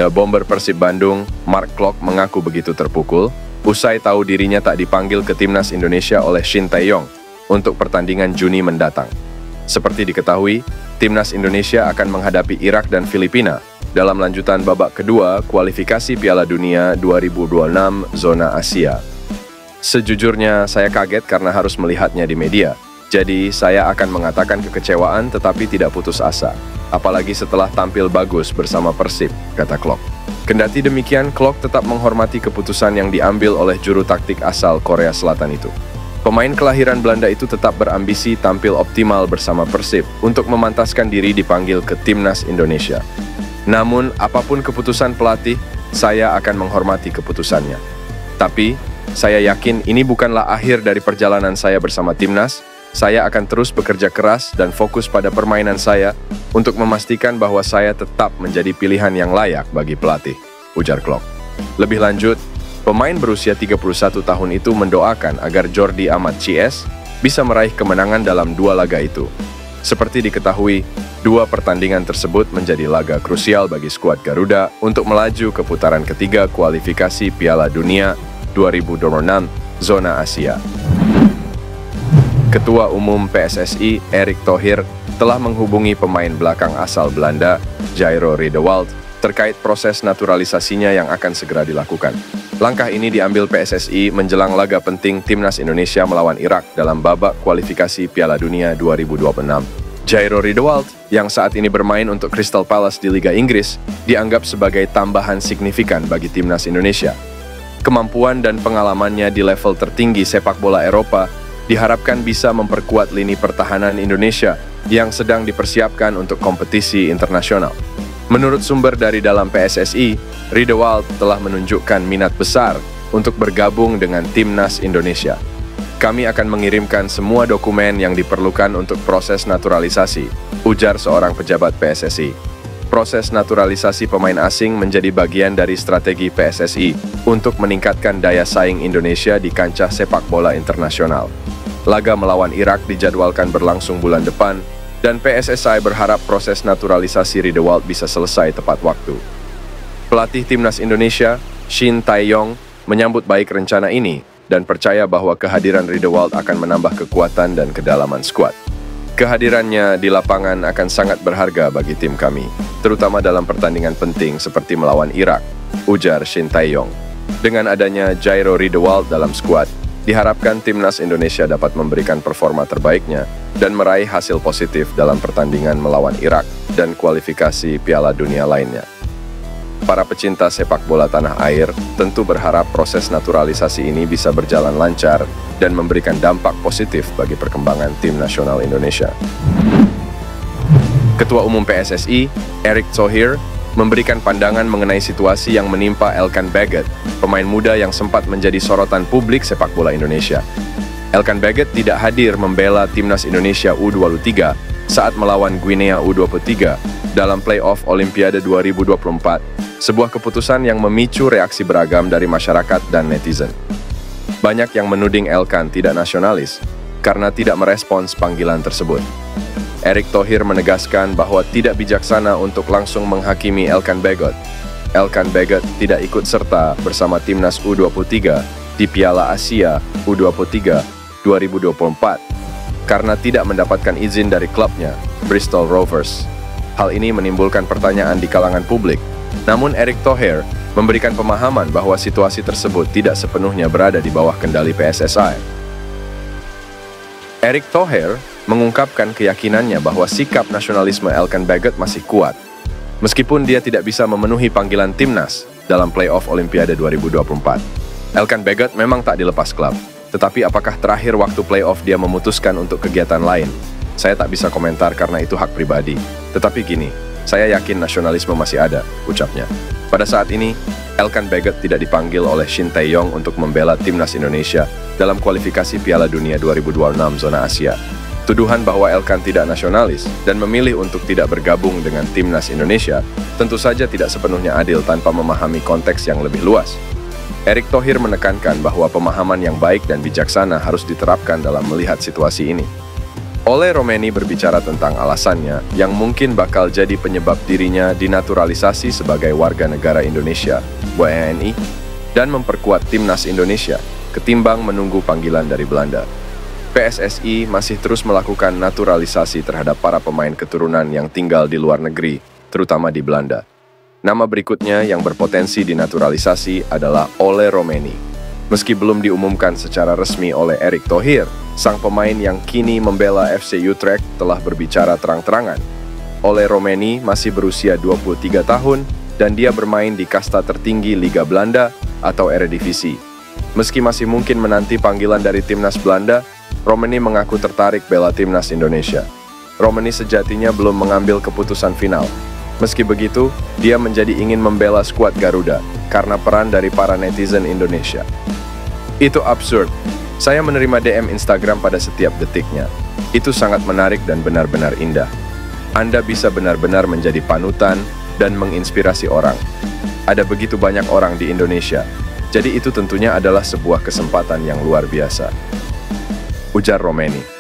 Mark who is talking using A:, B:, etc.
A: Bomber Persib Bandung, Mark Klok mengaku begitu terpukul usai tahu dirinya tak dipanggil ke Timnas Indonesia oleh Shin Tae-yong untuk pertandingan Juni mendatang. Seperti diketahui, Timnas Indonesia akan menghadapi Irak dan Filipina dalam lanjutan babak kedua kualifikasi Piala Dunia 2026 zona Asia. Sejujurnya, saya kaget karena harus melihatnya di media. Jadi, saya akan mengatakan kekecewaan tetapi tidak putus asa. Apalagi setelah tampil bagus bersama Persib, kata Klok. Kendati demikian, Klok tetap menghormati keputusan yang diambil oleh juru taktik asal Korea Selatan itu. Pemain kelahiran Belanda itu tetap berambisi tampil optimal bersama Persib untuk memantaskan diri dipanggil ke Timnas Indonesia. Namun, apapun keputusan pelatih, saya akan menghormati keputusannya. Tapi, saya yakin ini bukanlah akhir dari perjalanan saya bersama Timnas. Saya akan terus bekerja keras dan fokus pada permainan saya untuk memastikan bahwa saya tetap menjadi pilihan yang layak bagi pelatih, ujar Klok. Lebih lanjut, pemain berusia 31 tahun itu mendoakan agar Jordi Amat CS bisa meraih kemenangan dalam 2 laga itu. Seperti diketahui, 2 pertandingan tersebut menjadi laga krusial bagi skuad Garuda untuk melaju ke putaran ketiga kualifikasi Piala Dunia 2026 zona Asia. Ketua Umum PSSI, Erick Thohir, telah menghubungi pemain belakang asal Belanda, Jairo Riedewald, terkait proses naturalisasinya yang akan segera dilakukan. Langkah ini diambil PSSI menjelang laga penting Timnas Indonesia melawan Irak dalam babak kualifikasi Piala Dunia 2026. Jairo Riedewald, yang saat ini bermain untuk Crystal Palace di Liga Inggris, dianggap sebagai tambahan signifikan bagi Timnas Indonesia. Kemampuan dan pengalamannya di level tertinggi sepak bola Eropa diharapkan bisa memperkuat lini pertahanan Indonesia yang sedang dipersiapkan untuk kompetisi internasional. Menurut sumber dari dalam PSSI, Riedewald telah menunjukkan minat besar untuk bergabung dengan Timnas Indonesia. Kami akan mengirimkan semua dokumen yang diperlukan untuk proses naturalisasi, ujar seorang pejabat PSSI. Proses naturalisasi pemain asing menjadi bagian dari strategi PSSI untuk meningkatkan daya saing Indonesia di kancah sepak bola internasional. Laga melawan Irak dijadwalkan berlangsung bulan depan, dan PSSI berharap proses naturalisasi Riedewald bisa selesai tepat waktu. Pelatih Timnas Indonesia, Shin Tae-yong, menyambut baik rencana ini dan percaya bahwa kehadiran Riedewald akan menambah kekuatan dan kedalaman skuad. Kehadirannya di lapangan akan sangat berharga bagi tim kami, terutama dalam pertandingan penting seperti melawan Irak, ujar Shin Tae-yong. Dengan adanya Jairo Riedewald dalam skuad, diharapkan Timnas Indonesia dapat memberikan performa terbaiknya dan meraih hasil positif dalam pertandingan melawan Irak dan kualifikasi Piala Dunia lainnya. Para pecinta sepak bola tanah air tentu berharap proses naturalisasi ini bisa berjalan lancar dan memberikan dampak positif bagi perkembangan tim nasional Indonesia. Ketua Umum PSSI, Erick Thohir, memberikan pandangan mengenai situasi yang menimpa Elkan Baggett, pemain muda yang sempat menjadi sorotan publik sepak bola Indonesia. Elkan Baggett tidak hadir membela Timnas Indonesia U23 saat melawan Guinea U23 dalam playoff Olimpiade 2024, sebuah keputusan yang memicu reaksi beragam dari masyarakat dan netizen. Banyak yang menuding Elkan tidak nasionalis karena tidak merespons panggilan tersebut. Erick Thohir menegaskan bahwa tidak bijaksana untuk langsung menghakimi Elkan Baggett. Elkan Baggett tidak ikut serta bersama Timnas U23 di Piala Asia U23 2024 karena tidak mendapatkan izin dari klubnya, Bristol Rovers. Hal ini menimbulkan pertanyaan di kalangan publik. Namun Erick Thohir memberikan pemahaman bahwa situasi tersebut tidak sepenuhnya berada di bawah kendali PSSI. Erick Thohir mengungkapkan keyakinannya bahwa sikap nasionalisme Elkan Baggett masih kuat, meskipun dia tidak bisa memenuhi panggilan timnas dalam playoff Olimpiade 2024. Elkan Baggett memang tak dilepas klub, tetapi apakah terakhir waktu playoff dia memutuskan untuk kegiatan lain? Saya tak bisa komentar karena itu hak pribadi. Tetapi gini, saya yakin nasionalisme masih ada, ucapnya. Pada saat ini, Elkan Baggett tidak dipanggil oleh Shin Tae-yong untuk membela Timnas Indonesia dalam kualifikasi Piala Dunia 2026 zona Asia. Tuduhan bahwa Elkan tidak nasionalis dan memilih untuk tidak bergabung dengan Timnas Indonesia tentu saja tidak sepenuhnya adil tanpa memahami konteks yang lebih luas. Erick Thohir menekankan bahwa pemahaman yang baik dan bijaksana harus diterapkan dalam melihat situasi ini. Ole Romeni berbicara tentang alasannya yang mungkin bakal jadi penyebab dirinya dinaturalisasi sebagai warga negara Indonesia, WNI, dan memperkuat timnas Indonesia ketimbang menunggu panggilan dari Belanda. PSSI masih terus melakukan naturalisasi terhadap para pemain keturunan yang tinggal di luar negeri, terutama di Belanda. Nama berikutnya yang berpotensi dinaturalisasi adalah Ole Romeni. Meski belum diumumkan secara resmi oleh Erick Thohir, sang pemain yang kini membela FC Utrecht telah berbicara terang-terangan. Ole Romeni masih berusia 23 tahun dan dia bermain di kasta tertinggi Liga Belanda atau Eredivisie. Meski masih mungkin menanti panggilan dari timnas Belanda, Romeni mengaku tertarik bela timnas Indonesia. Romeni sejatinya belum mengambil keputusan final. Meski begitu, dia menjadi ingin membela skuad Garuda karena peran dari para netizen Indonesia. Itu absurd. Saya menerima DM Instagram pada setiap detiknya. Itu sangat menarik dan benar-benar indah. Anda bisa benar-benar menjadi panutan dan menginspirasi orang. Ada begitu banyak orang di Indonesia, jadi itu tentunya adalah sebuah kesempatan yang luar biasa. Ujar Romeni.